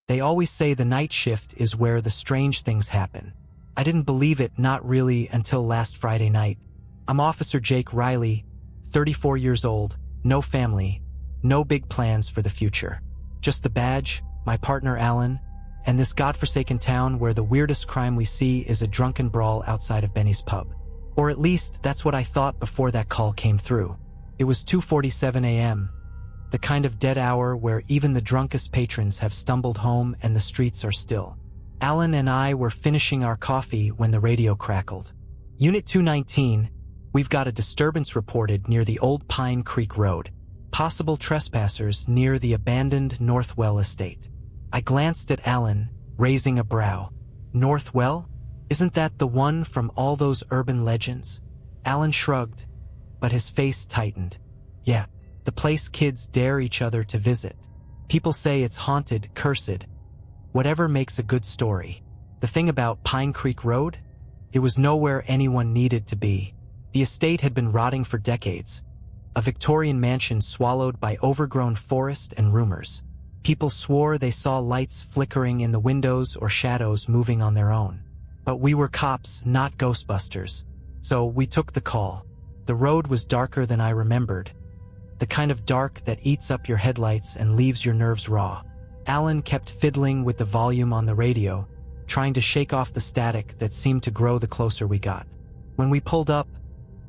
They always say the night shift is where the strange things happen. I didn't believe it, not really, until last Friday night. I'm Officer Jake Riley, 34 years old, no family, no big plans for the future. Just the badge, my partner Alan, and this godforsaken town where the weirdest crime we see is a drunken brawl outside of Benny's pub. Or at least, that's what I thought before that call came through. It was 2:47 a.m., the kind of dead hour where even the drunkest patrons have stumbled home and the streets are still. Alan and I were finishing our coffee when the radio crackled. Unit 219, we've got a disturbance reported near the old Pine Creek Road. Possible trespassers near the abandoned Northwell estate. I glanced at Alan, raising a brow. Northwell? Isn't that the one from all those urban legends? Alan shrugged, but his face tightened. Yeah, the place kids dare each other to visit. People say it's haunted, cursed. Whatever makes a good story. The thing about Pine Creek Road? It was nowhere anyone needed to be. The estate had been rotting for decades. A Victorian mansion swallowed by overgrown forest and rumors. People swore they saw lights flickering in the windows or shadows moving on their own. But we were cops, not Ghostbusters. So we took the call. The road was darker than I remembered. The kind of dark that eats up your headlights and leaves your nerves raw. Alan kept fiddling with the volume on the radio, trying to shake off the static that seemed to grow the closer we got. When we pulled up,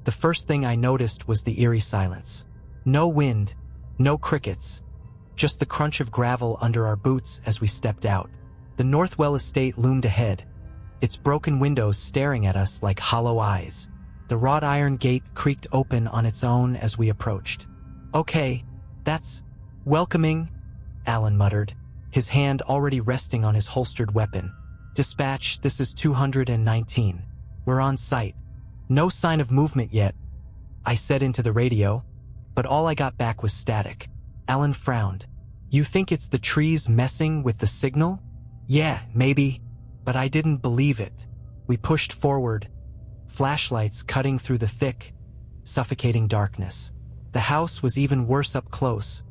the first thing I noticed was the eerie silence. No wind, no crickets, just the crunch of gravel under our boots as we stepped out. The Northwell estate loomed ahead, its broken windows staring at us like hollow eyes. The wrought iron gate creaked open on its own as we approached. Okay, that's welcoming, Alan muttered, his hand already resting on his holstered weapon. Dispatch, this is 219. We're on site. No sign of movement yet, I said into the radio, but all I got back was static. Alan frowned. You think it's the trees messing with the signal? Yeah, maybe, but I didn't believe it. We pushed forward, flashlights cutting through the thick, suffocating darkness. The house was even worse up close,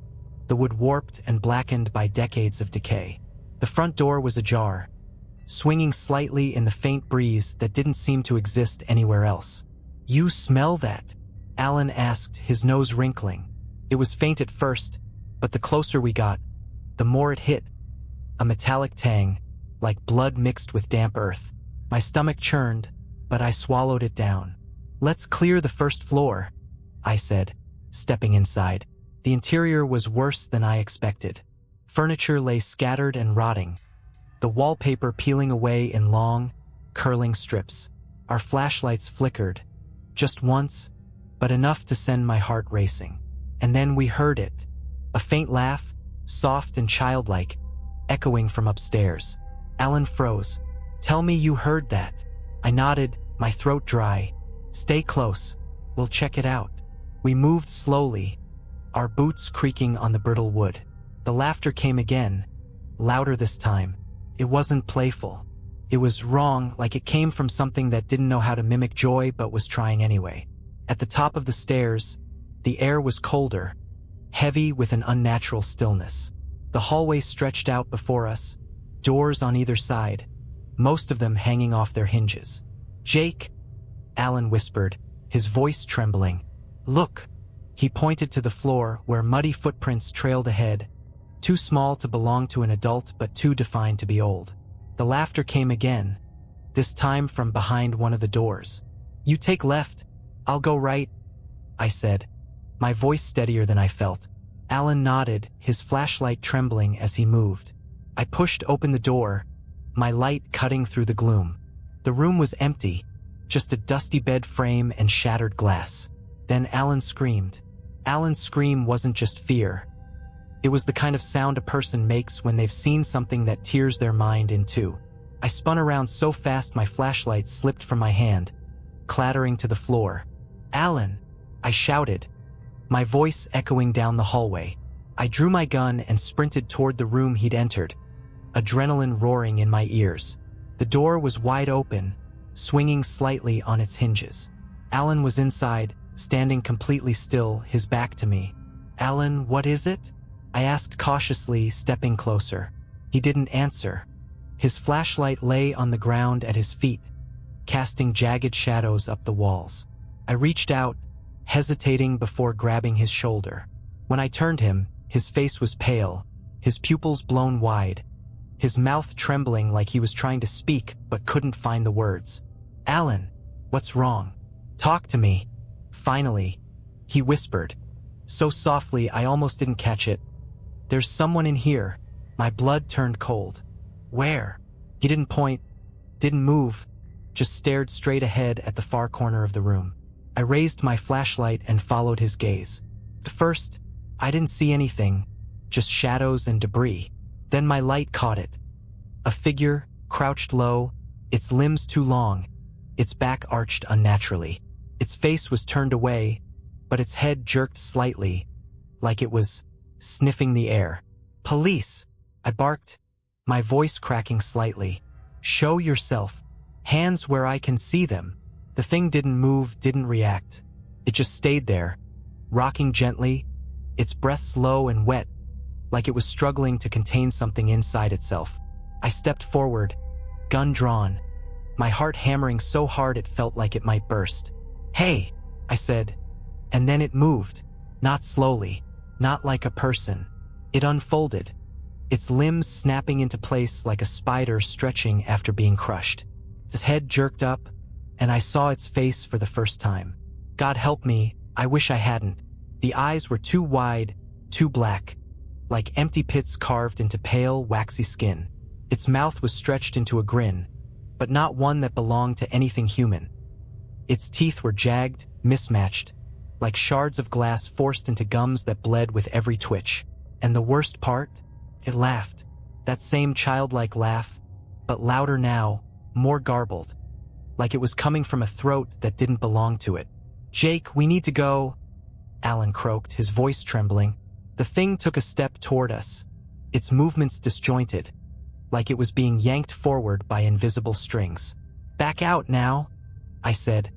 the wood warped and blackened by decades of decay. The front door was ajar, swinging slightly in the faint breeze that didn't seem to exist anywhere else. You smell that? Alan asked, his nose wrinkling. It was faint at first, but the closer we got, the more it hit. A metallic tang, like blood mixed with damp earth. My stomach churned, but I swallowed it down. Let's clear the first floor, I said, stepping inside. The interior was worse than I expected. Furniture lay scattered and rotting, the wallpaper peeling away in long, curling strips. Our flashlights flickered, just once, but enough to send my heart racing. And then we heard it. A faint laugh, soft and childlike, echoing from upstairs. Alan froze. Tell me you heard that. I nodded, my throat dry. Stay close. We'll check it out. We moved slowly, our boots creaking on the brittle wood. The laughter came again, louder this time. It wasn't playful. It was wrong, like it came from something that didn't know how to mimic joy but was trying anyway. At the top of the stairs, the air was colder, heavy with an unnatural stillness. The hallway stretched out before us, doors on either side, most of them hanging off their hinges. Jake, Alan whispered, his voice trembling. Look. He pointed to the floor where muddy footprints trailed ahead, too small to belong to an adult but too defined to be old. The laughter came again, this time from behind one of the doors. You take left, I'll go right, I said, my voice steadier than I felt. Alan nodded, his flashlight trembling as he moved. I pushed open the door, my light cutting through the gloom. The room was empty, just a dusty bed frame and shattered glass. Then Alan screamed. Alan's scream wasn't just fear. It was the kind of sound a person makes when they've seen something that tears their mind in two. I spun around so fast my flashlight slipped from my hand, clattering to the floor. Alan! I shouted, my voice echoing down the hallway. I drew my gun and sprinted toward the room he'd entered, adrenaline roaring in my ears. The door was wide open, swinging slightly on its hinges. Alan was inside, standing completely still, his back to me. Alan, what is it? I asked cautiously, stepping closer. He didn't answer. His flashlight lay on the ground at his feet, casting jagged shadows up the walls. I reached out, hesitating before grabbing his shoulder. When I turned him, his face was pale, his pupils blown wide, his mouth trembling like he was trying to speak but couldn't find the words. "Alan, what's wrong? Talk to me." Finally, he whispered, so softly I almost didn't catch it. "There's someone in here." My blood turned cold. "Where?" He didn't point, didn't move, just stared straight ahead at the far corner of the room. I raised my flashlight and followed his gaze. At first, I didn't see anything, just shadows and debris. Then my light caught it. A figure, crouched low, its limbs too long, its back arched unnaturally. Its face was turned away, but its head jerked slightly, like it was sniffing the air. "Police!" I barked, my voice cracking slightly. "Show yourself. Hands where I can see them." The thing didn't move, didn't react. It just stayed there, rocking gently, its breath slow and wet, like it was struggling to contain something inside itself. I stepped forward, gun drawn, my heart hammering so hard it felt like it might burst. "Hey," I said, and then it moved, not slowly, not like a person. It unfolded, its limbs snapping into place like a spider stretching after being crushed. Its head jerked up, and I saw its face for the first time. God help me, I wish I hadn't. The eyes were too wide, too black, like empty pits carved into pale, waxy skin. Its mouth was stretched into a grin, but not one that belonged to anything human. Its teeth were jagged, mismatched, like shards of glass forced into gums that bled with every twitch. And the worst part? It laughed. That same childlike laugh, but louder now, more garbled, like it was coming from a throat that didn't belong to it. "Jake, we need to go," Alan croaked, his voice trembling. The thing took a step toward us, its movements disjointed, like it was being yanked forward by invisible strings. "Back out now," I said,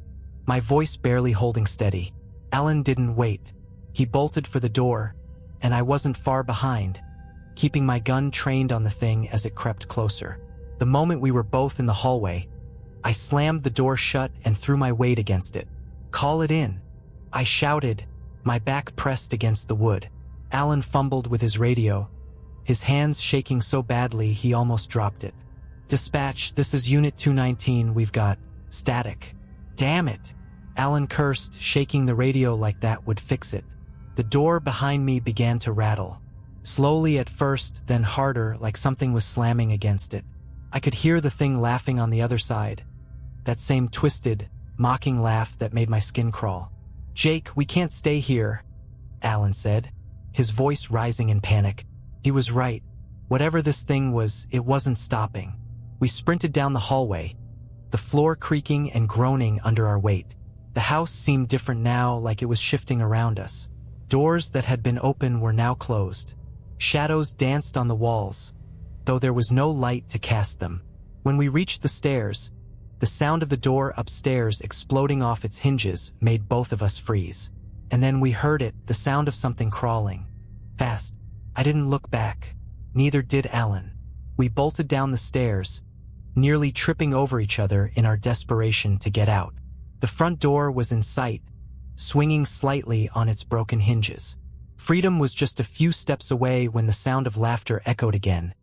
my voice barely holding steady. Alan didn't wait. He bolted for the door, and I wasn't far behind, keeping my gun trained on the thing as it crept closer. The moment we were both in the hallway, I slammed the door shut and threw my weight against it. "Call it in," I shouted, my back pressed against the wood. Alan fumbled with his radio, his hands shaking so badly he almost dropped it. "Dispatch, this is Unit 219, we've got static." "Damn it," Alan cursed, shaking the radio like that would fix it. The door behind me began to rattle. Slowly at first, then harder, like something was slamming against it. I could hear the thing laughing on the other side, that same twisted, mocking laugh that made my skin crawl. "Jake, we can't stay here," Alan said, his voice rising in panic. He was right. Whatever this thing was, it wasn't stopping. We sprinted down the hallway, the floor creaking and groaning under our weight. The house seemed different now, like it was shifting around us. Doors that had been open were now closed. Shadows danced on the walls, though there was no light to cast them. When we reached the stairs, the sound of the door upstairs exploding off its hinges made both of us freeze. And then we heard it, the sound of something crawling. Fast. I didn't look back. Neither did Alan. We bolted down the stairs, nearly tripping over each other in our desperation to get out. The front door was in sight, swinging slightly on its broken hinges. Freedom was just a few steps away when the sound of laughter echoed again,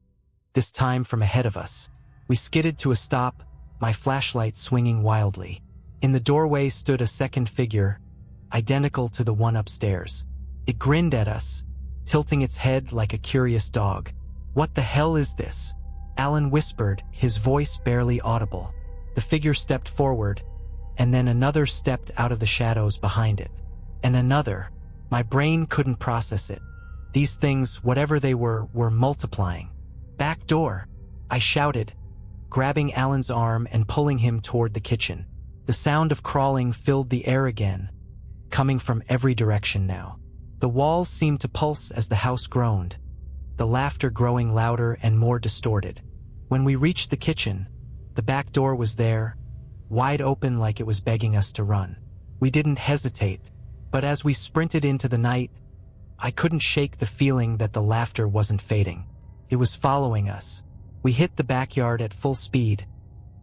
this time from ahead of us. We skidded to a stop, my flashlight swinging wildly. In the doorway stood a second figure, identical to the one upstairs. It grinned at us, tilting its head like a curious dog. "What the hell is this?" Alan whispered, his voice barely audible. The figure stepped forward, and then another stepped out of the shadows behind it. And another. My brain couldn't process it. These things, whatever they were multiplying. "Back door," I shouted, grabbing Alan's arm and pulling him toward the kitchen. The sound of crawling filled the air again, coming from every direction now. The walls seemed to pulse as the house groaned, the laughter growing louder and more distorted. When we reached the kitchen, the back door was there, wide open like it was begging us to run. We didn't hesitate, but as we sprinted into the night, I couldn't shake the feeling that the laughter wasn't fading. It was following us. We hit the backyard at full speed,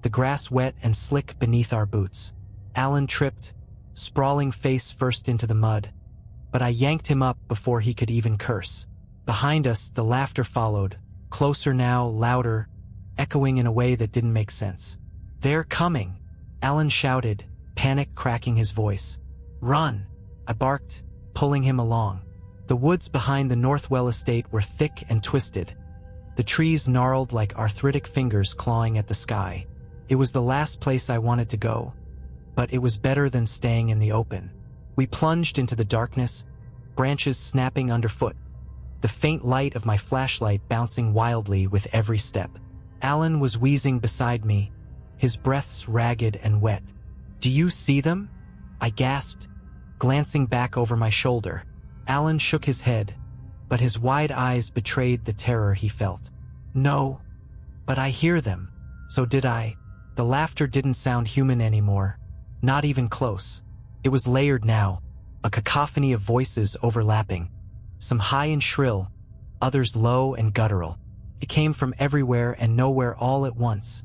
the grass wet and slick beneath our boots. Alan tripped, sprawling face first into the mud, but I yanked him up before he could even curse. Behind us, the laughter followed, closer now, louder, echoing in a way that didn't make sense. "They're coming," Alan shouted, panic cracking his voice. "Run," I barked, pulling him along. The woods behind the Northwell estate were thick and twisted. The trees gnarled like arthritic fingers clawing at the sky. It was the last place I wanted to go, but it was better than staying in the open. We plunged into the darkness, branches snapping underfoot, the faint light of my flashlight bouncing wildly with every step. Alan was wheezing beside me, his breaths ragged and wet. "Do you see them?" I gasped, glancing back over my shoulder. Alan shook his head, but his wide eyes betrayed the terror he felt. "No, but I hear them." So did I. The laughter didn't sound human anymore, not even close. It was layered now, a cacophony of voices overlapping, some high and shrill, others low and guttural. It came from everywhere and nowhere all at once,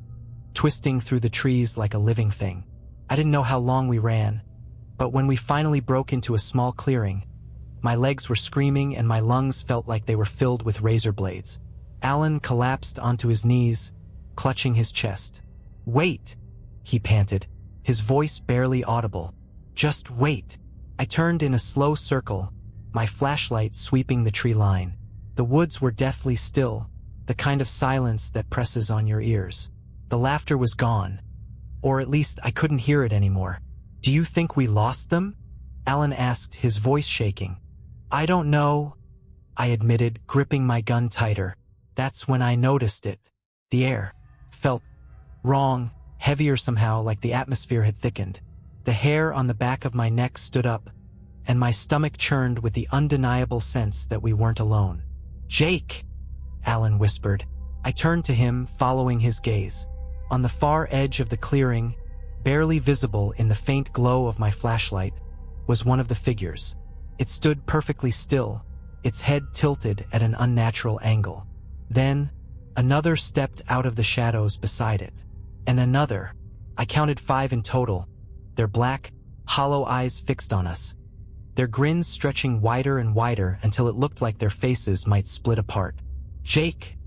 twisting through the trees like a living thing. I didn't know how long we ran, but when we finally broke into a small clearing, my legs were screaming and my lungs felt like they were filled with razor blades. Alan collapsed onto his knees, clutching his chest. "Wait," he panted, his voice barely audible. "Just wait." I turned in a slow circle, my flashlight sweeping the tree line. The woods were deathly still, the kind of silence that presses on your ears. The laughter was gone, or at least I couldn't hear it anymore. "Do you think we lost them?" Alan asked, his voice shaking. "I don't know," I admitted, gripping my gun tighter. That's when I noticed it. The air felt wrong, heavier somehow, like the atmosphere had thickened. The hair on the back of my neck stood up, and my stomach churned with the undeniable sense that we weren't alone. "Jake," Alan whispered. I turned to him, following his gaze. On the far edge of the clearing, barely visible in the faint glow of my flashlight, was one of the figures. It stood perfectly still, its head tilted at an unnatural angle. Then, another stepped out of the shadows beside it. And another. I counted 5 in total, their black, hollow eyes fixed on us, their grins stretching wider and wider until it looked like their faces might split apart. "Jake!"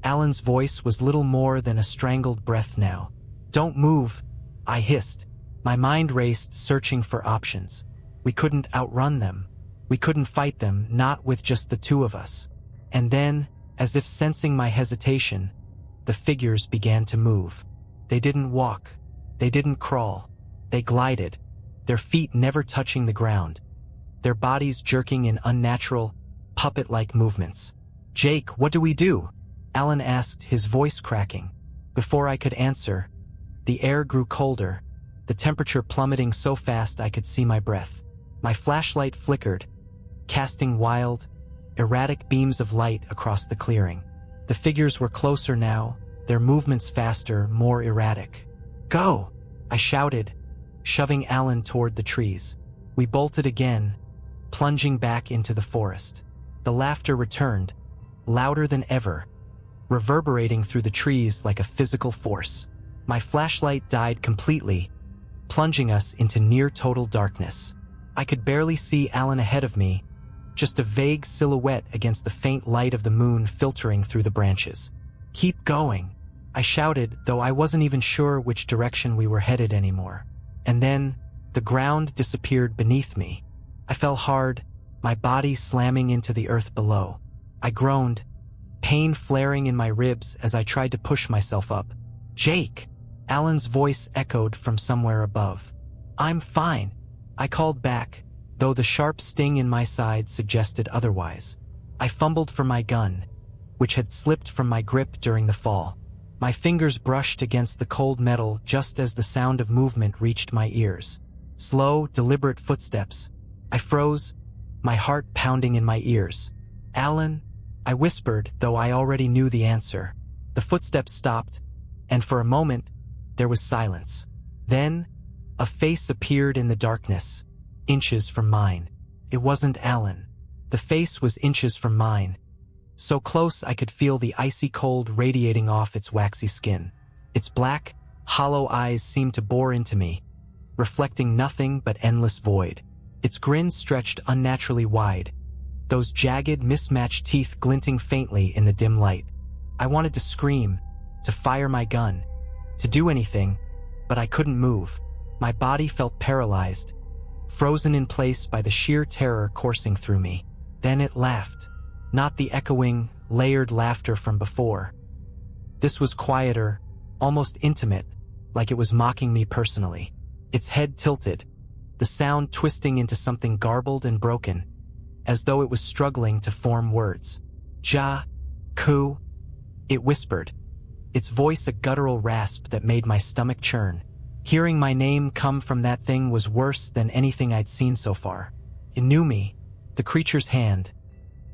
Alan's voice was little more than a strangled breath now. "Don't move," I hissed. My mind raced, searching for options. We couldn't outrun them. We couldn't fight them, not with just the two of us. And then, as if sensing my hesitation, the figures began to move. They didn't walk. They didn't crawl. They glided, their feet never touching the ground, their bodies jerking in unnatural, puppet-like movements. "Jake, what do we do?" Alan asked, his voice cracking. Before I could answer, the air grew colder, the temperature plummeting so fast I could see my breath. My flashlight flickered, casting wild, erratic beams of light across the clearing. The figures were closer now, their movements faster, more erratic. "Go!" I shouted, shoving Alan toward the trees. We bolted again, plunging back into the forest. The laughter returned, louder than ever, reverberating through the trees like a physical force. My flashlight died completely, plunging us into near-total darkness. I could barely see Alan ahead of me, just a vague silhouette against the faint light of the moon filtering through the branches. "Keep going," I shouted, though I wasn't even sure which direction we were headed anymore. And then, the ground disappeared beneath me. I fell hard, my body slamming into the earth below. I groaned, pain flaring in my ribs as I tried to push myself up. "Jake!" Alan's voice echoed from somewhere above. "I'm fine," I called back, though the sharp sting in my side suggested otherwise. I fumbled for my gun, which had slipped from my grip during the fall. My fingers brushed against the cold metal just as the sound of movement reached my ears. Slow, deliberate footsteps. I froze, my heart pounding in my ears. "Alan?" I whispered, though I already knew the answer. The footsteps stopped, and for a moment, there was silence. Then, a face appeared in the darkness, inches from mine. It wasn't Alan. The face was inches from mine, So close I could feel the icy cold radiating off its waxy skin. Its black, hollow eyes seemed to bore into me, reflecting nothing but endless void. Its grin stretched unnaturally wide, those jagged, mismatched teeth glinting faintly in the dim light. I wanted to scream, to fire my gun, to do anything, but I couldn't move. My body felt paralyzed, frozen in place by the sheer terror coursing through me. Then it laughed, not the echoing, layered laughter from before. This was quieter, almost intimate, like it was mocking me personally. Its head tilted, the sound twisting into something garbled and broken, as though it was struggling to form words. Ja, ku, it whispered, its voice a guttural rasp that made my stomach churn. Hearing my name come from that thing was worse than anything I'd seen so far. It knew me, the creature's hand,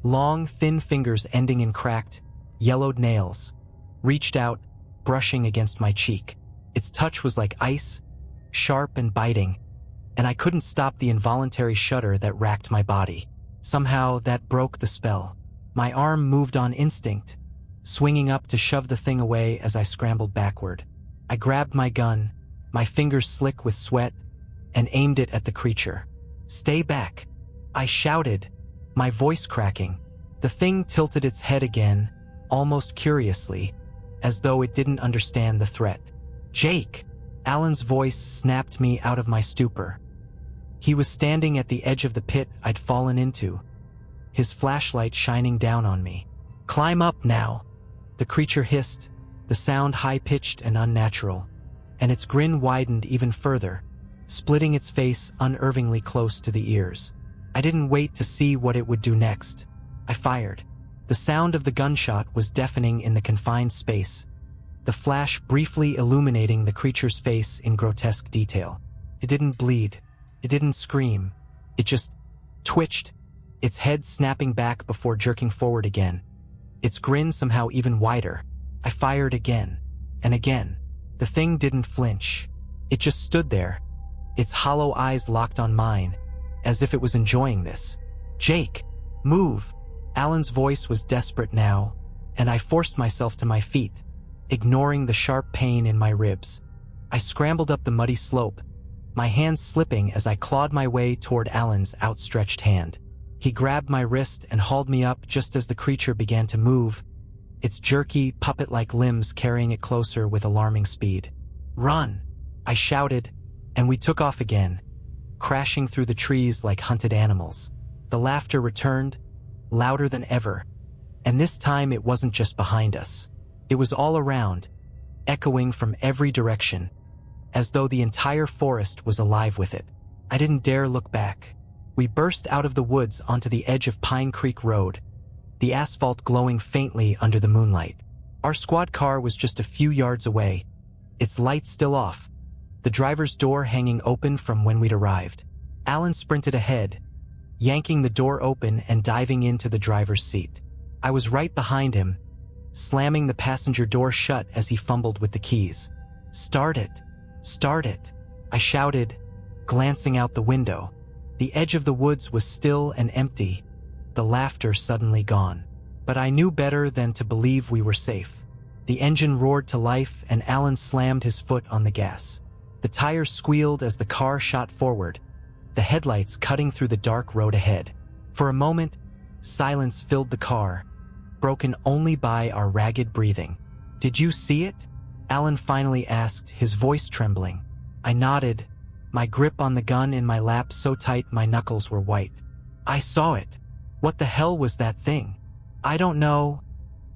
long, thin fingers ending in cracked, yellowed nails, reached out, brushing against my cheek. Its touch was like ice, sharp and biting, and I couldn't stop the involuntary shudder that racked my body. Somehow that broke the spell. My arm moved on instinct, swinging up to shove the thing away as I scrambled backward. I grabbed my gun, my fingers slick with sweat, and aimed it at the creature. "Stay back," I shouted, my voice cracking. The thing tilted its head again, almost curiously, as though it didn't understand the threat. "Jake!" Alan's voice snapped me out of my stupor. He was standing at the edge of the pit I'd fallen into, his flashlight shining down on me. "Climb up now," the creature hissed, the sound high-pitched and unnatural, and its grin widened even further, splitting its face unnervingly close to the ears. I didn't wait to see what it would do next. I fired. The sound of the gunshot was deafening in the confined space, the flash briefly illuminating the creature's face in grotesque detail. It didn't bleed. It didn't scream. It just twitched, its head snapping back before jerking forward again, its grin somehow even wider. I fired again, and again. The thing didn't flinch. It just stood there, its hollow eyes locked on mine, as if it was enjoying this. "Jake, move!" Alan's voice was desperate now, and I forced myself to my feet, ignoring the sharp pain in my ribs. I scrambled up the muddy slope, my hands slipping as I clawed my way toward Alan's outstretched hand. He grabbed my wrist and hauled me up just as the creature began to move, its jerky, puppet-like limbs carrying it closer with alarming speed. "Run!" I shouted, and we took off again, crashing through the trees like hunted animals. The laughter returned, louder than ever, and this time it wasn't just behind us. It was all around, echoing from every direction, as though the entire forest was alive with it. I didn't dare look back. We burst out of the woods onto the edge of Pine Creek Road, the asphalt glowing faintly under the moonlight. Our squad car was just a few yards away, its lights still off, the driver's door hanging open from when we'd arrived. Alan sprinted ahead, yanking the door open and diving into the driver's seat. I was right behind him, slamming the passenger door shut as he fumbled with the keys. "Start it! Start it!" I shouted, glancing out the window. The edge of the woods was still and empty, the laughter suddenly gone. But I knew better than to believe we were safe. The engine roared to life and Alan slammed his foot on the gas. The tires squealed as the car shot forward, the headlights cutting through the dark road ahead. For a moment, silence filled the car, broken only by our ragged breathing. "Did you see it?" Alan finally asked, his voice trembling. I nodded, my grip on the gun in my lap so tight my knuckles were white. "I saw it. What the hell was that thing?" "I don't know,"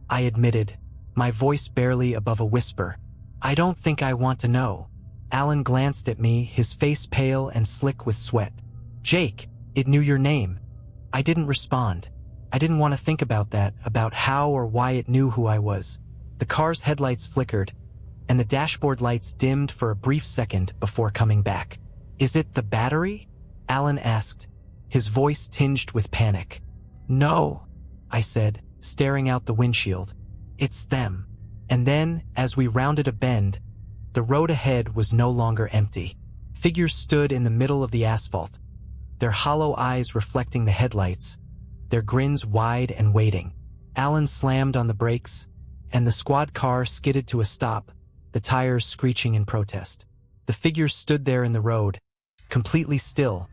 I admitted, my voice barely above a whisper. "I don't think I want to know." Alan glanced at me, his face pale and slick with sweat. "Jake, it knew your name." I didn't respond. I didn't want to think about that, about how or why it knew who I was. The car's headlights flickered, and the dashboard lights dimmed for a brief second before coming back. "Is it the battery?" Alan asked, his voice tinged with panic. "No," I said, staring out the windshield. "It's them." And then, as we rounded a bend, the road ahead was no longer empty. Figures stood in the middle of the asphalt, their hollow eyes reflecting the headlights, their grins wide and waiting. Alan slammed on the brakes, and the squad car skidded to a stop, the tires screeching in protest. The figures stood there in the road, completely still,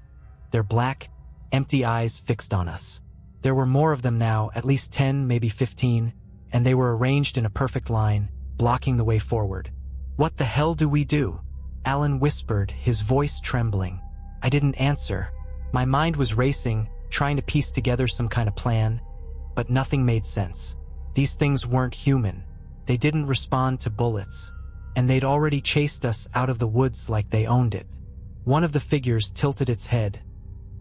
their black, empty eyes fixed on us. There were more of them now, at least 10, maybe 15, and they were arranged in a perfect line, blocking the way forward. "What the hell do we do?" Alan whispered, his voice trembling. I didn't answer. My mind was racing, trying to piece together some kind of plan, but nothing made sense. These things weren't human. They didn't respond to bullets, and they'd already chased us out of the woods like they owned it. One of the figures tilted its head,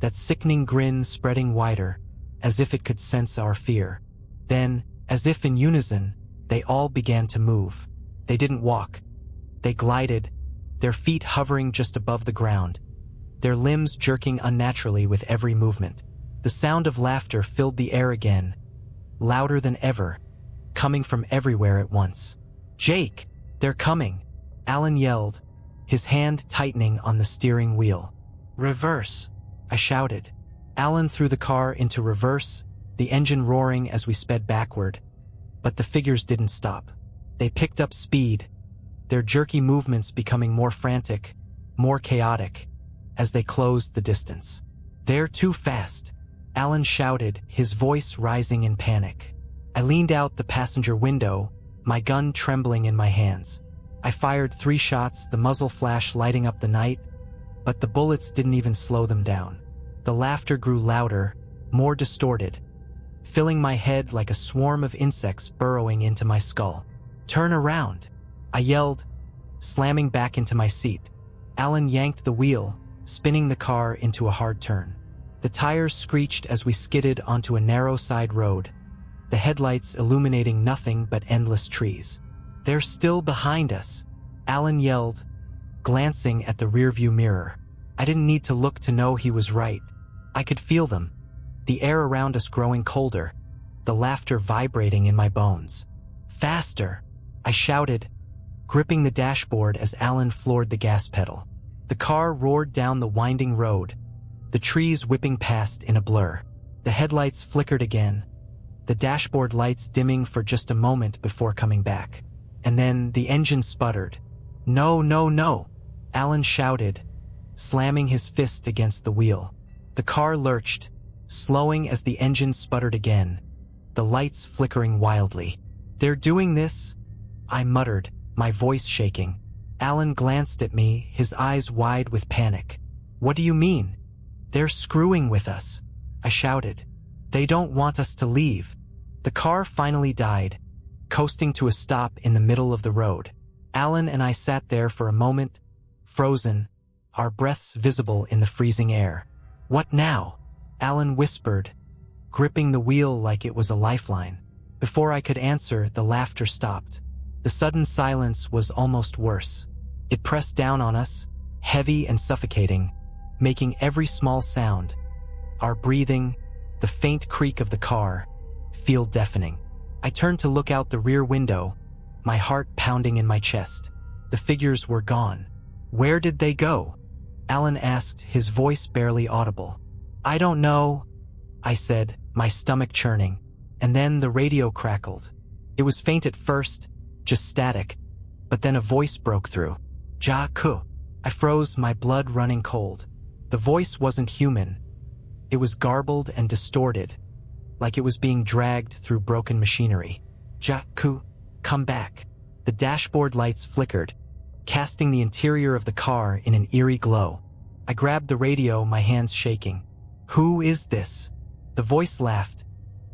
that sickening grin spreading wider, as if it could sense our fear. Then, as if in unison, they all began to move. They didn't walk. They glided, their feet hovering just above the ground, their limbs jerking unnaturally with every movement. The sound of laughter filled the air again, louder than ever, coming from everywhere at once. "Jake, they're coming!" Alan yelled, his hand tightening on the steering wheel. "Reverse!" I shouted. Alan threw the car into reverse, the engine roaring as we sped backward. But the figures didn't stop. They picked up speed, their jerky movements becoming more frantic, more chaotic, as they closed the distance. "They're too fast!" Alan shouted, his voice rising in panic. I leaned out the passenger window, my gun trembling in my hands. I fired 3 shots, the muzzle flash lighting up the night, but the bullets didn't even slow them down. The laughter grew louder, more distorted, filling my head like a swarm of insects burrowing into my skull. "Turn around!" I yelled, slamming back into my seat. Alan yanked the wheel, spinning the car into a hard turn. The tires screeched as we skidded onto a narrow side road, the headlights illuminating nothing but endless trees. "They're still behind us," Alan yelled, glancing at the rearview mirror. I didn't need to look to know he was right. I could feel them, the air around us growing colder, the laughter vibrating in my bones. "Faster!" I shouted, gripping the dashboard as Alan floored the gas pedal. The car roared down the winding road, the trees whipping past in a blur. The headlights flickered again, the dashboard lights dimming for just a moment before coming back. And then the engine sputtered. "No, no, no!" Alan shouted, slamming his fist against the wheel. The car lurched, slowing as the engine sputtered again, the lights flickering wildly. "They're doing this?" I muttered, my voice shaking. Alan glanced at me, his eyes wide with panic. "What do you mean?" "They're screwing with us," I shouted. "They don't want us to leave." The car finally died, coasting to a stop in the middle of the road. Alan and I sat there for a moment, frozen, our breaths visible in the freezing air. "What now?" Alan whispered, gripping the wheel like it was a lifeline. Before I could answer, the laughter stopped. The sudden silence was almost worse. It pressed down on us, heavy and suffocating, making every small sound, our breathing, the faint creak of the car, feel deafening. I turned to look out the rear window, my heart pounding in my chest. The figures were gone. "Where did they go?" Alan asked, his voice barely audible. "I don't know," I said, my stomach churning. And then the radio crackled. It was faint at first, just static, but then a voice broke through. "Ja-ku." I froze, my blood running cold. The voice wasn't human. It was garbled and distorted, like it was being dragged through broken machinery. "Ja-ku, come back." The dashboard lights flickered, casting the interior of the car in an eerie glow. I grabbed the radio, my hands shaking. "Who is this?" The voice laughed,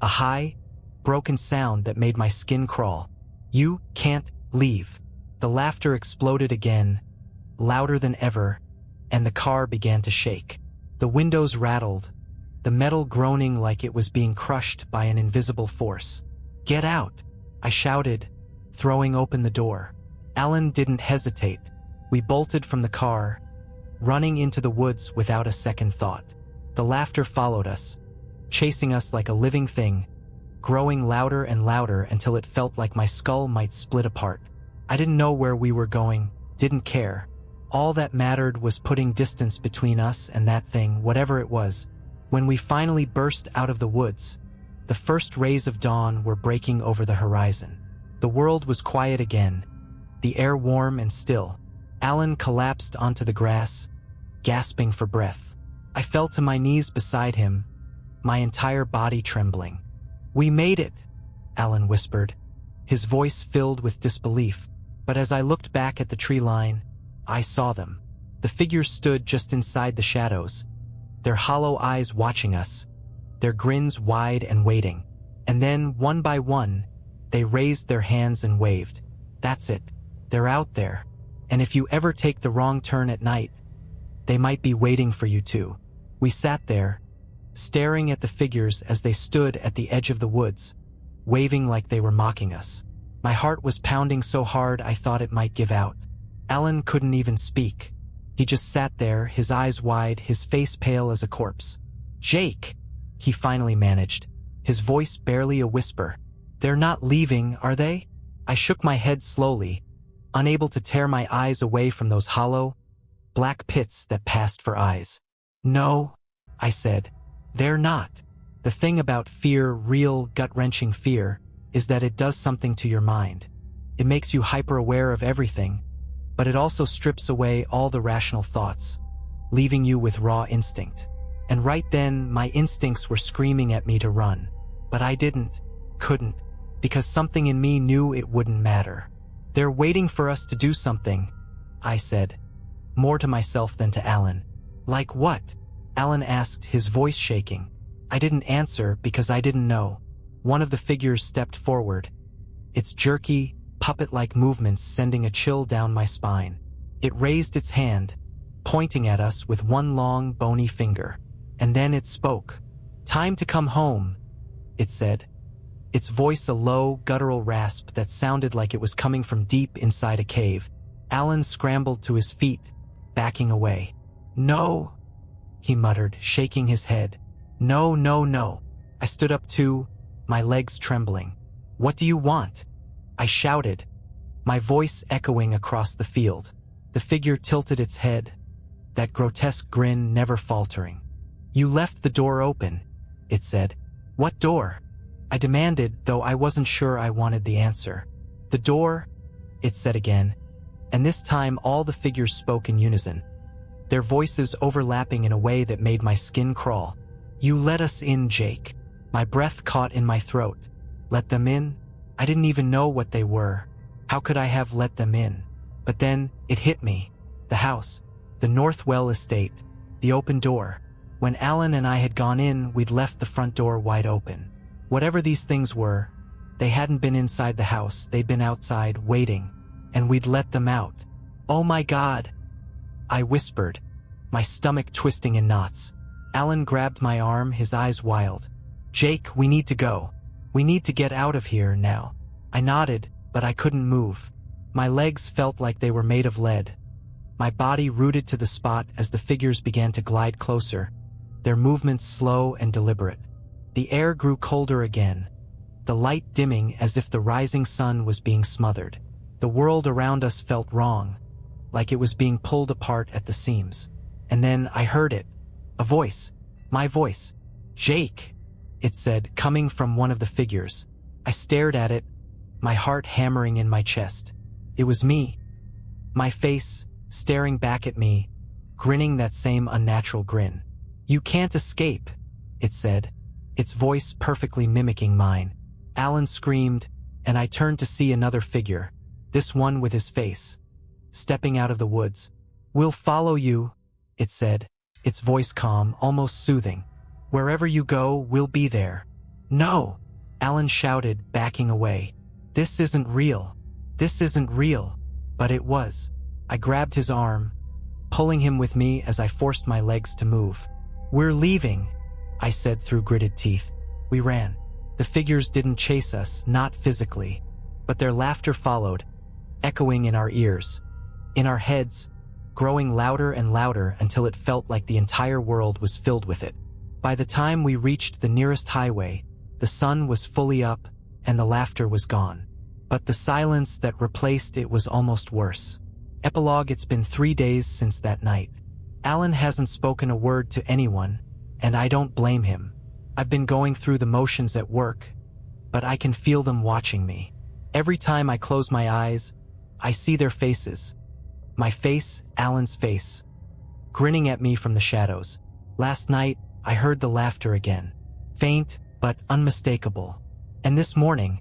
a high, broken sound that made my skin crawl. "You can't leave." The laughter exploded again, louder than ever, and the car began to shake. The windows rattled, the metal groaning like it was being crushed by an invisible force. "Get out!" I shouted, throwing open the door. Alan didn't hesitate. We bolted from the car, running into the woods without a second thought. The laughter followed us, chasing us like a living thing, growing louder and louder until it felt like my skull might split apart. I didn't know where we were going, didn't care. All that mattered was putting distance between us and that thing, whatever it was. When we finally burst out of the woods, The first rays of dawn were breaking over the horizon. The world was quiet again, the air warm and still. Alan collapsed onto the grass, gasping for breath. I fell to my knees beside him, my entire body trembling. "We made it," Alan whispered, his voice filled with disbelief. But as I looked back at the tree line, I saw them. The figures stood just inside the shadows, their hollow eyes watching us, their grins wide and waiting. And then, one by one, they raised their hands and waved. "That's it. They're out there. And if you ever take the wrong turn at night, they might be waiting for you too." We sat there, staring at the figures as they stood at the edge of the woods, waving like they were mocking us. My heart was pounding so hard I thought it might give out. Alan couldn't even speak. He just sat there, his eyes wide, his face pale as a corpse. "Jake," he finally managed, his voice barely a whisper. "They're not leaving, are they?" I shook my head slowly, unable to tear my eyes away from those hollow, black pits that passed for eyes. "No," I said, "they're not." The thing about fear, real, gut-wrenching fear, is that it does something to your mind. It makes you hyper-aware of everything, but it also strips away all the rational thoughts, leaving you with raw instinct. And right then, my instincts were screaming at me to run. But I couldn't, because something in me knew it wouldn't matter. "They're waiting for us to do something," I said, more to myself than to Alan. "Like what?" Alan asked, his voice shaking. I didn't answer because I didn't know. One of the figures stepped forward, its jerky, puppet-like movements sending a chill down my spine. It raised its hand, pointing at us with one long, bony finger. And then it spoke. "Time to come home," it said, its voice a low, guttural rasp that sounded like it was coming from deep inside a cave. Alan scrambled to his feet, backing away. "No," he muttered, shaking his head. "No, no, no." I stood up too, my legs trembling. "What do you want?" I shouted, my voice echoing across the field. The figure tilted its head, that grotesque grin never faltering. "You left the door open," it said. "What door?" I demanded, though I wasn't sure I wanted the answer. "The door," it said again, and this time all the figures spoke in unison, their voices overlapping in a way that made my skin crawl. "You let us in, Jake." My breath caught in my throat. Let them in? I didn't even know what they were. How could I have let them in? But then, it hit me. The house. The Northwell estate. The open door. When Alan and I had gone in, we'd left the front door wide open. Whatever these things were, they hadn't been inside the house, they'd been outside, waiting. And we'd let them out. "Oh my God!" I whispered, my stomach twisting in knots. Alan grabbed my arm, his eyes wild. "Jake, we need to go. We need to get out of here now." I nodded, but I couldn't move. My legs felt like they were made of lead. My body rooted to the spot as the figures began to glide closer, their movements slow and deliberate. The air grew colder again, the light dimming as if the rising sun was being smothered. The world around us felt wrong, like it was being pulled apart at the seams. And then I heard it. A voice. My voice. "Jake," it said, coming from one of the figures. I stared at it, my heart hammering in my chest. It was me. My face, staring back at me, grinning that same unnatural grin. "You can't escape," it said, its voice perfectly mimicking mine. Alan screamed, and I turned to see another figure, this one with his face, stepping out of the woods. "We'll follow you," it said, its voice calm, almost soothing. "Wherever you go, we'll be there." "No!" Alan shouted, backing away. "This isn't real. This isn't real." But it was. I grabbed his arm, pulling him with me as I forced my legs to move. "We're leaving," I said through gritted teeth. We ran. The figures didn't chase us, not physically, but their laughter followed, echoing in our ears, in our heads, growing louder and louder until it felt like the entire world was filled with it. By the time we reached the nearest highway, the sun was fully up and the laughter was gone. But the silence that replaced it was almost worse. Epilogue: It's been 3 days since that night. Alan hasn't spoken a word to anyone, and I don't blame him. I've been going through the motions at work, but I can feel them watching me. Every time I close my eyes, I see their faces. My face, Alan's face, grinning at me from the shadows. Last night, I heard the laughter again. Faint, but unmistakable. And this morning,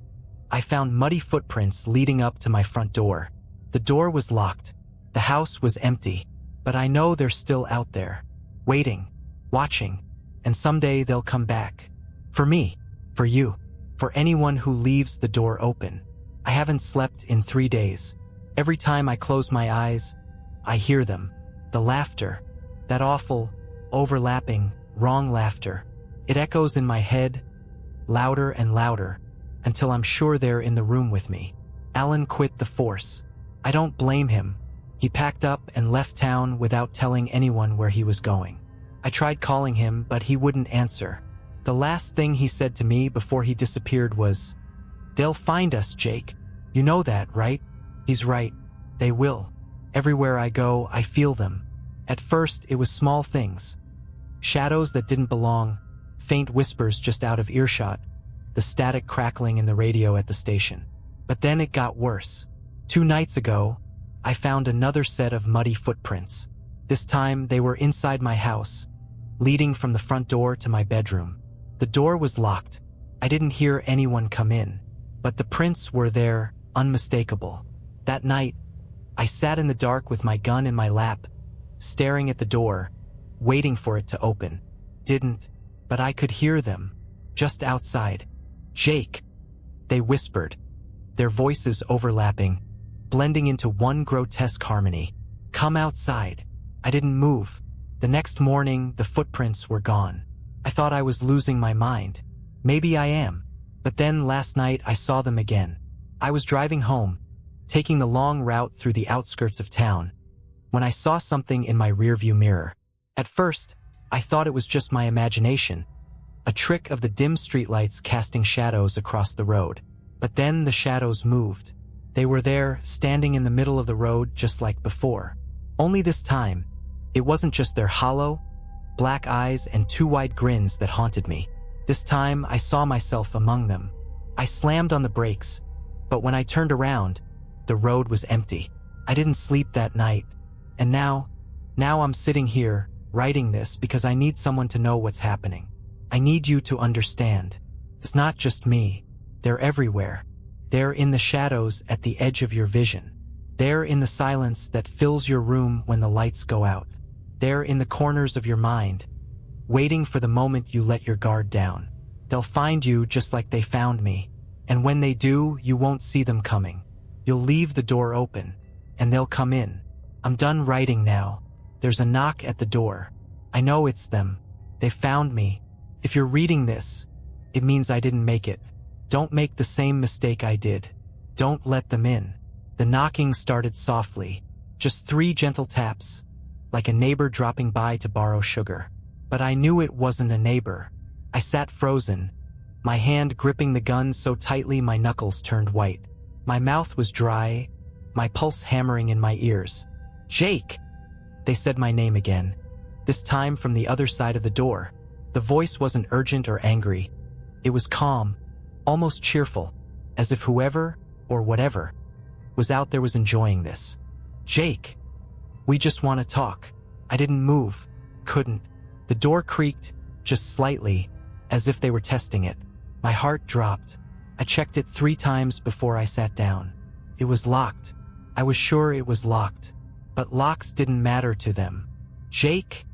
I found muddy footprints leading up to my front door. The door was locked. The house was empty. But I know they're still out there, waiting, watching, and someday they'll come back. For me, for you, for anyone who leaves the door open. I haven't slept in 3 days. Every time I close my eyes, I hear them. The laughter, that awful, overlapping, wrong laughter. It echoes in my head, louder and louder, until I'm sure they're in the room with me. Alan quit the force. I don't blame him. He packed up and left town without telling anyone where he was going. I tried calling him, but he wouldn't answer. The last thing he said to me before he disappeared was, "They'll find us, Jake. You know that, right?" He's right. They will. Everywhere I go, I feel them. At first, it was small things. Shadows that didn't belong, faint whispers just out of earshot, the static crackling in the radio at the station. But then it got worse. 2 nights ago, I found another set of muddy footprints. This time, they were inside my house, leading from the front door to my bedroom. The door was locked. I didn't hear anyone come in, but the prints were there, unmistakable. That night, I sat in the dark with my gun in my lap, staring at the door, waiting for it to open. Didn't, but I could hear them, just outside. "Jake," they whispered, their voices overlapping, blending into one grotesque harmony. "Come outside." I didn't move. The next morning, the footprints were gone. I thought I was losing my mind. Maybe I am. But then last night I saw them again. I was driving home, taking the long route through the outskirts of town, when I saw something in my rearview mirror. At first, I thought it was just my imagination, a trick of the dim streetlights casting shadows across the road. But then the shadows moved. They were there, standing in the middle of the road just like before. Only this time, it wasn't just their hollow, black eyes and 2 wide grins that haunted me. This time, I saw myself among them. I slammed on the brakes, but when I turned around, the road was empty. I didn't sleep that night, and now I'm sitting here, writing this because I need someone to know what's happening. I need you to understand. It's not just me. They're everywhere. They're in the shadows at the edge of your vision. They're in the silence that fills your room when the lights go out. They're in the corners of your mind, waiting for the moment you let your guard down. They'll find you just like they found me, and when they do, you won't see them coming. You'll leave the door open, and they'll come in. I'm done writing now. There's a knock at the door. I know it's them. They found me. If you're reading this, it means I didn't make it. Don't make the same mistake I did. Don't let them in. The knocking started softly, just 3 gentle taps, like a neighbor dropping by to borrow sugar. But I knew it wasn't a neighbor. I sat frozen, my hand gripping the gun so tightly my knuckles turned white. My mouth was dry, my pulse hammering in my ears. "Jake!" They said my name again, this time from the other side of the door. The voice wasn't urgent or angry. It was calm, almost cheerful, as if whoever, or whatever, was out there was enjoying this. "Jake, we just want to talk." I didn't move, couldn't. The door creaked, just slightly, as if they were testing it. My heart dropped. I checked it 3 times before I sat down. It was locked. I was sure it was locked. But locks didn't matter to them. "Jake,"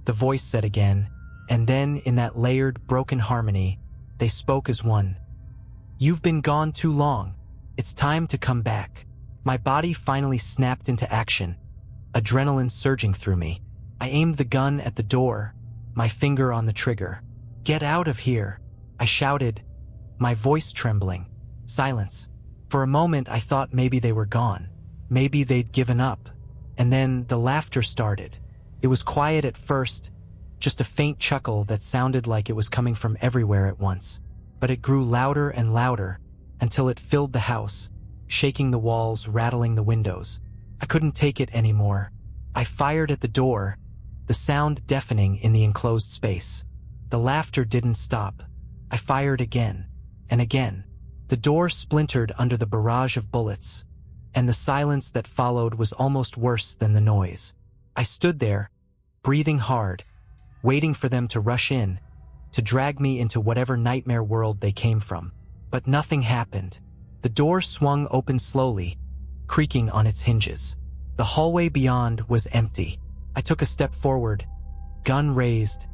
the voice said again, and then in that layered, broken harmony, they spoke as one. "You've been gone too long. It's time to come back." My body finally snapped into action, adrenaline surging through me. I aimed the gun at the door, my finger on the trigger. "Get out of here," I shouted, my voice trembling. Silence. For a moment I thought maybe they were gone. Maybe they'd given up. And then the laughter started. It was quiet at first, just a faint chuckle that sounded like it was coming from everywhere at once. But it grew louder and louder until it filled the house, shaking the walls, rattling the windows. I couldn't take it anymore. I fired at the door, the sound deafening in the enclosed space. The laughter didn't stop. I fired again and again. The door splintered under the barrage of bullets, and the silence that followed was almost worse than the noise. I stood there, breathing hard, waiting for them to rush in, to drag me into whatever nightmare world they came from. But nothing happened. The door swung open slowly, creaking on its hinges. The hallway beyond was empty. I took a step forward, gun raised,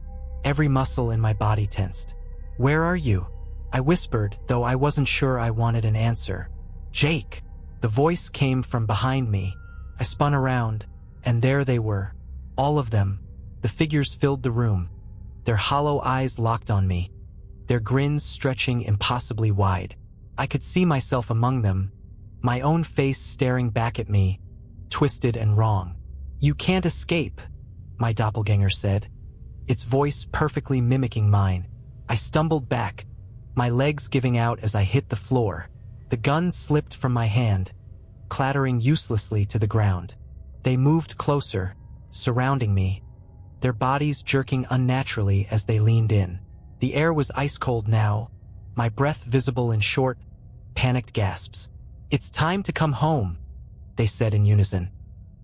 every muscle in my body tensed. "Where are you?" I whispered, though I wasn't sure I wanted an answer. "Jake!" The voice came from behind me. I spun around, and there they were. All of them. The figures filled the room, their hollow eyes locked on me, their grins stretching impossibly wide. I could see myself among them, my own face staring back at me, twisted and wrong. "You can't escape," my doppelganger said, its voice perfectly mimicking mine. I stumbled back, my legs giving out as I hit the floor. The gun slipped from my hand, clattering uselessly to the ground. They moved closer, surrounding me, their bodies jerking unnaturally as they leaned in. The air was ice-cold now, my breath visible in short, panicked gasps. "It's time to come home," they said in unison,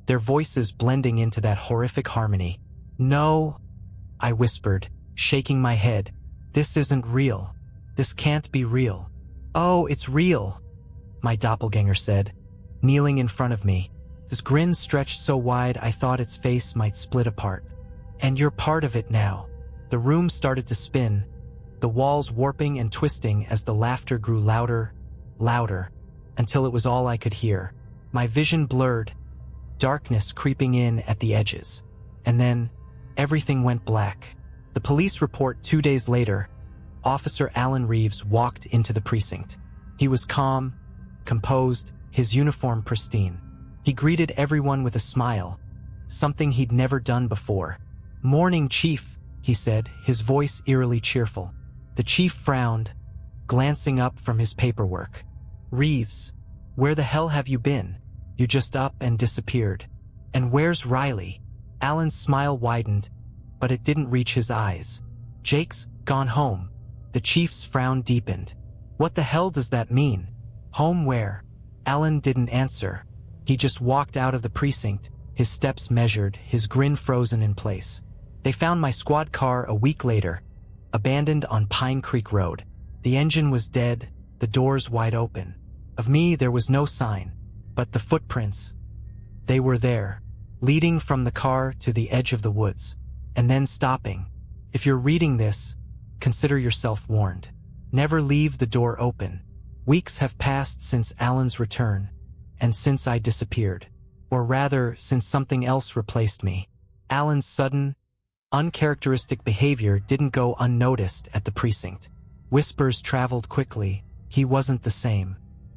their voices blending into that horrific harmony. "No," I whispered, shaking my head. "This isn't real. This can't be real." "Oh, it's real," my doppelganger said, kneeling in front of me. His grin stretched so wide I thought its face might split apart. "And you're part of it now." The room started to spin, the walls warping and twisting as the laughter grew louder, louder, until it was all I could hear. My vision blurred, darkness creeping in at the edges. And then, everything went black. The police report 2 days later, Officer Alan Reeves walked into the precinct. He was calm, composed, his uniform pristine. He greeted everyone with a smile, something he'd never done before. "Morning, Chief," he said, his voice eerily cheerful. The chief frowned, glancing up from his paperwork. "Reeves, where the hell have you been? You just up and disappeared. And where's Riley?" Alan's smile widened, but it didn't reach his eyes. "Jake's gone home." The chief's frown deepened. "What the hell does that mean? Home where?" Alan didn't answer. He just walked out of the precinct, his steps measured, his grin frozen in place. They found my squad car a week later, abandoned on Pine Creek Road. The engine was dead, the doors wide open. Of me there was no sign, but the footprints. They were there, leading from the car to the edge of the woods, and then stopping. If you're reading this, consider yourself warned. Never leave the door open. Weeks have passed since Alan's return, and since I disappeared. Or rather, since something else replaced me. Alan's sudden, uncharacteristic behavior didn't go unnoticed at the precinct. Whispers traveled quickly. He wasn't the same.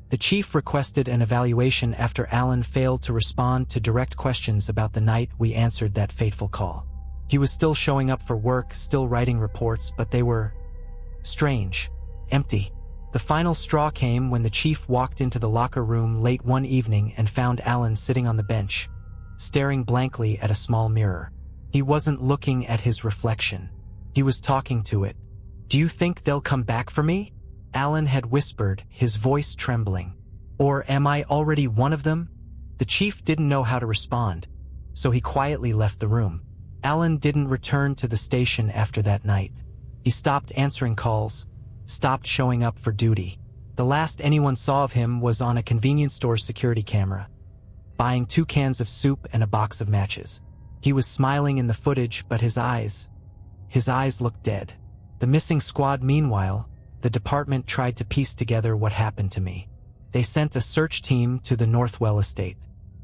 The chief requested an evaluation after Alan failed to respond to direct questions about the night we answered that fateful call. He was still showing up for work, still writing reports, but they were strange, empty. The final straw came when the chief walked into the locker room late one evening and found Alan sitting on the bench, staring blankly at a small mirror. He wasn't looking at his reflection. He was talking to it. "Do you think they'll come back for me?" Alan had whispered, his voice trembling. "Or am I already one of them?" The chief didn't know how to respond, so he quietly left the room. Alan didn't return to the station after that night. He stopped answering calls, stopped showing up for duty. The last anyone saw of him was on a convenience store security camera, buying 2 cans of soup and a box of matches. He was smiling in the footage, but his eyes looked dead. The missing squad, meanwhile, the department tried to piece together what happened to me. They sent a search team to the Northwell estate.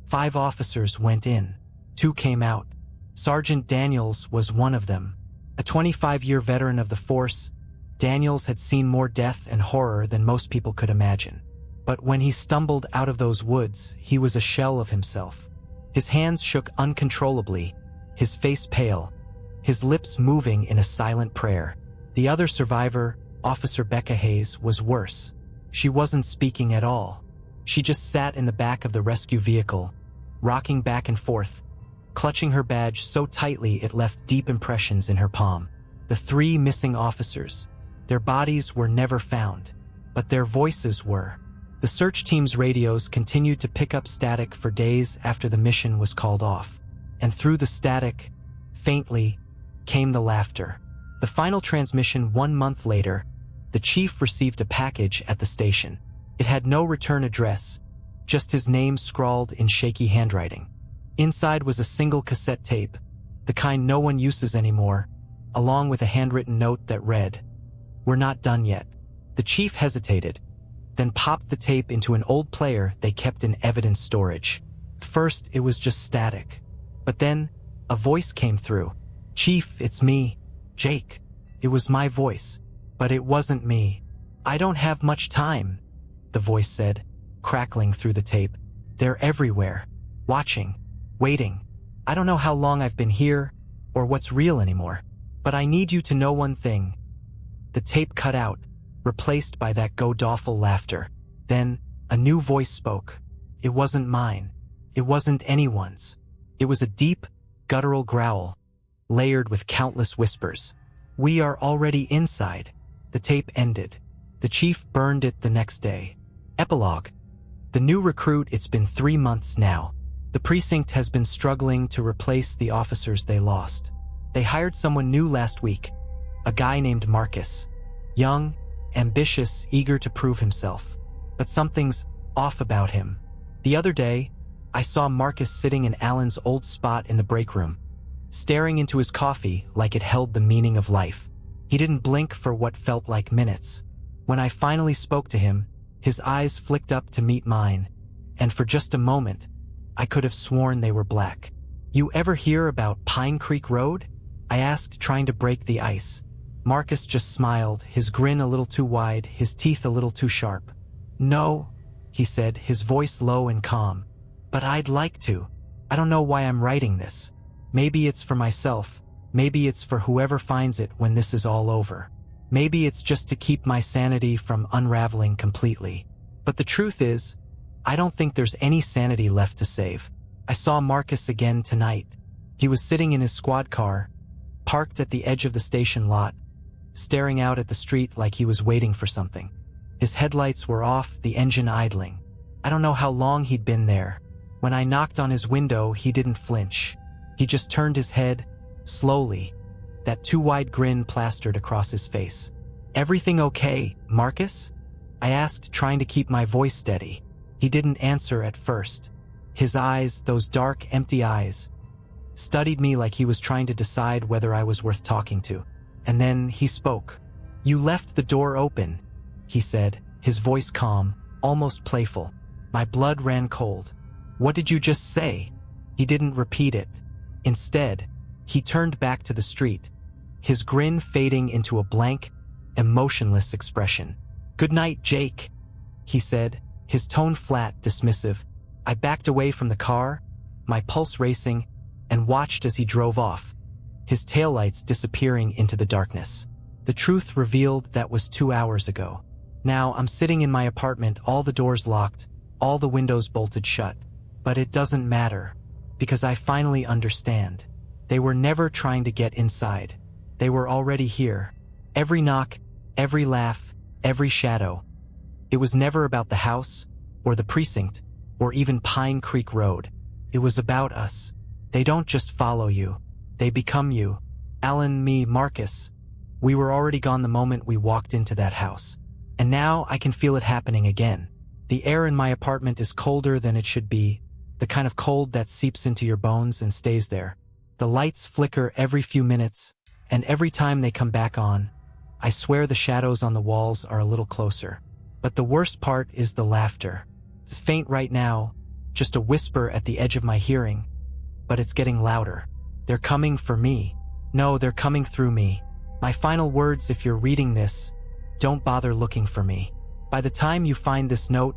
5 officers went in. 2 came out. Sergeant Daniels was one of them. A 25-year veteran of the force, Daniels had seen more death and horror than most people could imagine. But when he stumbled out of those woods, he was a shell of himself. His hands shook uncontrollably, his face pale, his lips moving in a silent prayer. The other survivor, Officer Becca Hayes, was worse. She wasn't speaking at all. She just sat in the back of the rescue vehicle, rocking back and forth, clutching her badge so tightly it left deep impressions in her palm. The The 3 missing officers. Their bodies were never found, but their voices were. The search team's radios continued to pick up static for days after the mission was called off. And through the static, faintly, came the laughter. The final transmission 1 month later, the chief received a package at the station. It had no return address, just his name scrawled in shaky handwriting. Inside was a single cassette tape, the kind no one uses anymore, along with a handwritten note that read, "We're not done yet." The chief hesitated, then popped the tape into an old player they kept in evidence storage. First, it was just static. But then, a voice came through. "Chief, it's me, Jake." It was my voice, but it wasn't me. "I don't have much time," the voice said, crackling through the tape. "They're everywhere, watching, waiting. I don't know how long I've been here, or what's real anymore. But I need you to know one thing." The tape cut out, replaced by that god-awful laughter. Then, a new voice spoke. It wasn't mine. It wasn't anyone's. It was a deep, guttural growl, layered with countless whispers. "We are already inside." The tape ended. The chief burned it the next day. Epilogue. The new recruit. It's been 3 months now. The precinct has been struggling to replace the officers they lost. They hired someone new last week, a guy named Marcus. Young, ambitious, eager to prove himself. But something's off about him. The other day, I saw Marcus sitting in Alan's old spot in the break room, staring into his coffee like it held the meaning of life. He didn't blink for what felt like minutes. When I finally spoke to him, his eyes flicked up to meet mine, and for just a moment, I could have sworn they were black. "You ever hear about Pine Creek Road?" I asked, trying to break the ice. Marcus just smiled, his grin a little too wide, his teeth a little too sharp. "No," he said, his voice low and calm. "But I'd like to. I don't know why I'm writing this. Maybe it's for myself. Maybe it's for whoever finds it when this is all over. Maybe it's just to keep my sanity from unraveling completely. But the truth is, I don't think there's any sanity left to save." I saw Marcus again tonight. He was sitting in his squad car, parked at the edge of the station lot, staring out at the street like he was waiting for something. His headlights were off, the engine idling. I don't know how long he'd been there. When I knocked on his window, he didn't flinch. He just turned his head, slowly, that too wide grin plastered across his face. "Everything okay, Marcus?" I asked, trying to keep my voice steady. He didn't answer at first. His eyes, those dark, empty eyes, studied me like he was trying to decide whether I was worth talking to. And then he spoke. "You left the door open," he said, his voice calm, almost playful. My blood ran cold. "What did you just say?" He didn't repeat it. Instead, he turned back to the street, his grin fading into a blank, emotionless expression. "Good night, Jake," he said, his tone flat, dismissive. I backed away from the car, my pulse racing, and watched as he drove off, his taillights disappearing into the darkness. The truth revealed that was 2 hours ago. Now I'm sitting in my apartment, all the doors locked, all the windows bolted shut. But it doesn't matter, because I finally understand. They were never trying to get inside. They were already here. Every knock, every laugh, every shadow. It was never about the house, or the precinct, or even Pine Creek Road. It was about us. They don't just follow you. They become you. Alan, me, Marcus. We were already gone the moment we walked into that house. And now I can feel it happening again. The air in my apartment is colder than it should be, the kind of cold that seeps into your bones and stays there. The lights flicker every few minutes, and every time they come back on, I swear the shadows on the walls are a little closer. But the worst part is the laughter. It's faint right now, just a whisper at the edge of my hearing, but it's getting louder. They're coming for me. No, they're coming through me. My final words, if you're reading this, don't bother looking for me. By the time you find this note,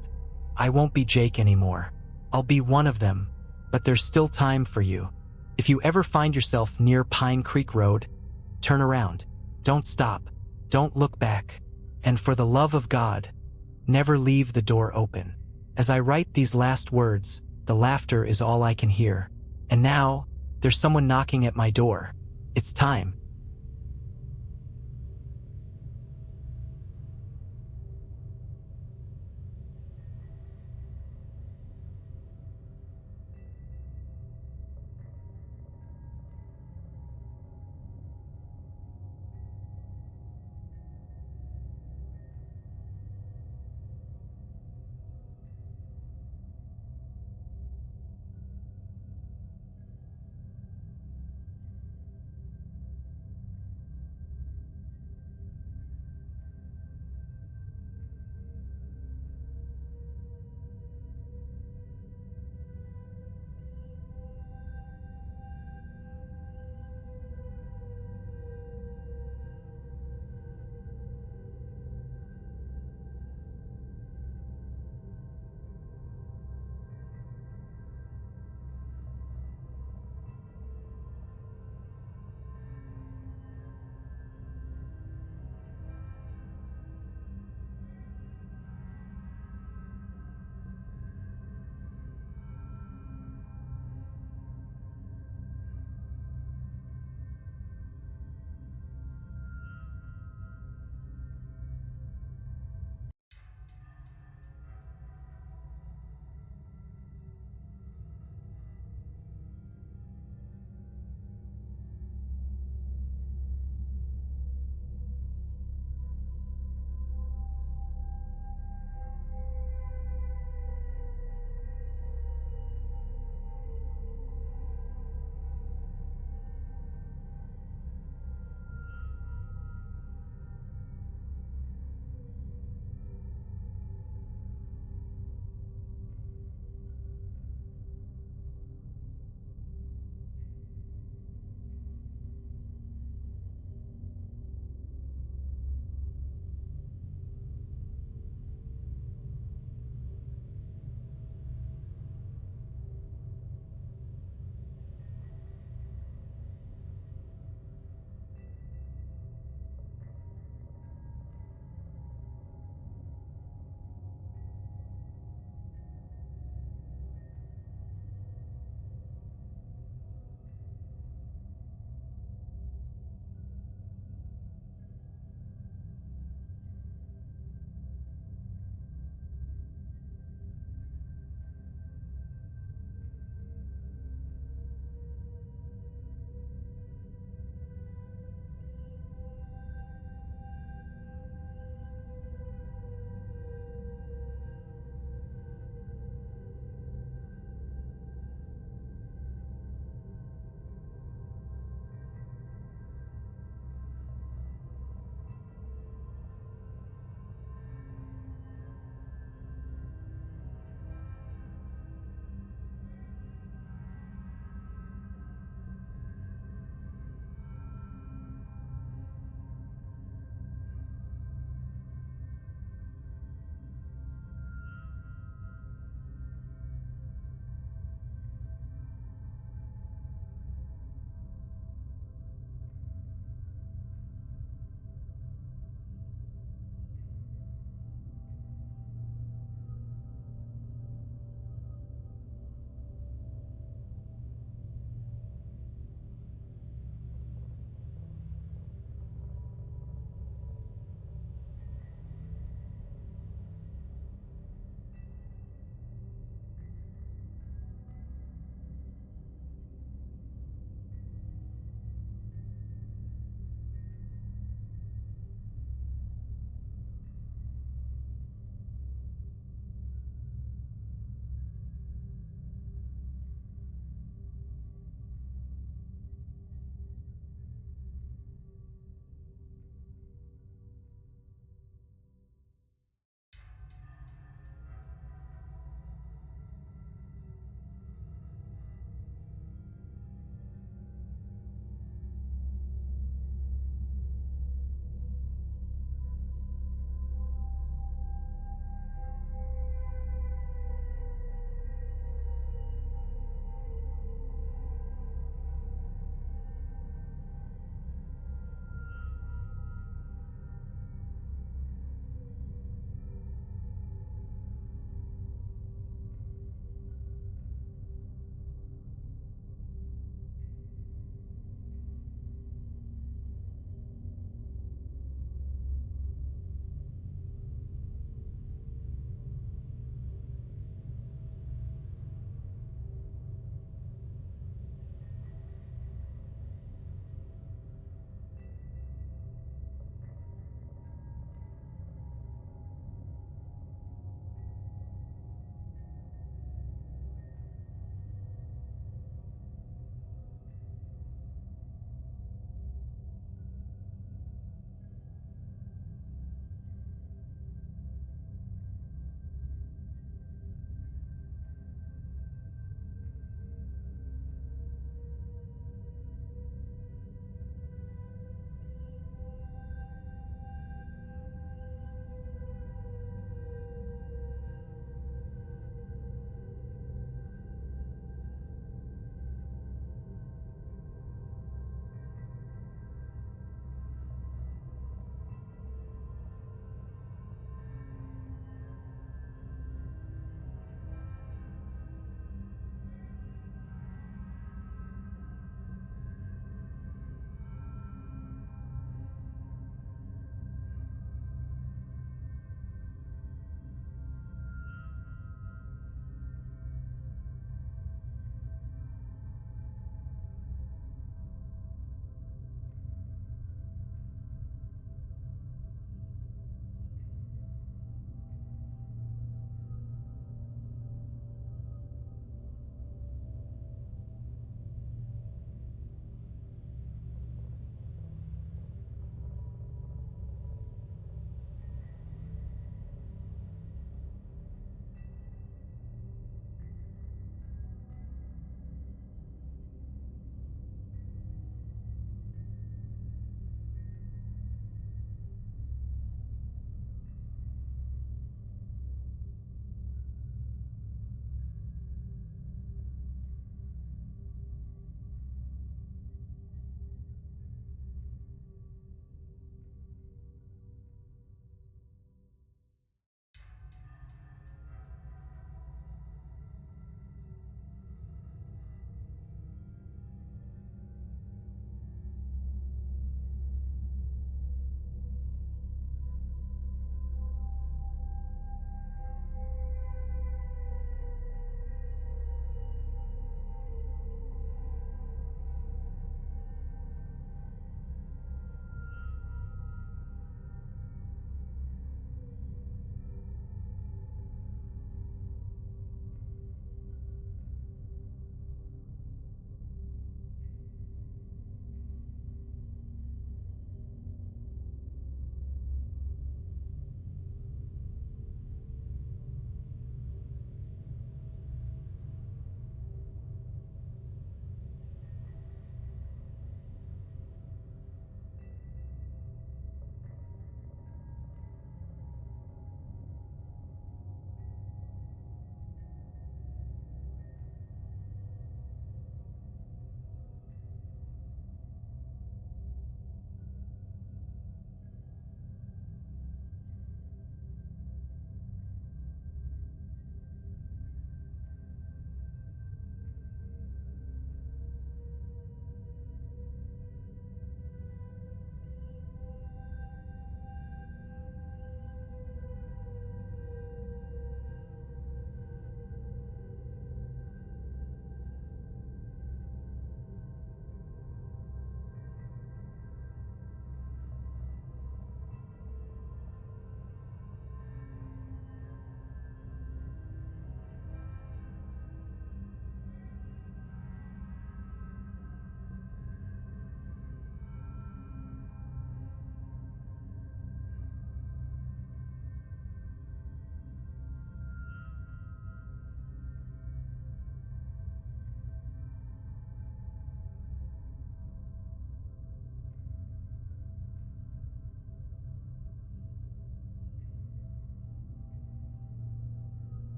I won't be Jake anymore. I'll be one of them, but there's still time for you. If you ever find yourself near Pine Creek Road, turn around. Don't stop. Don't look back. And for the love of God, never leave the door open. As I write these last words, the laughter is all I can hear. And now, there's someone knocking at my door. It's time.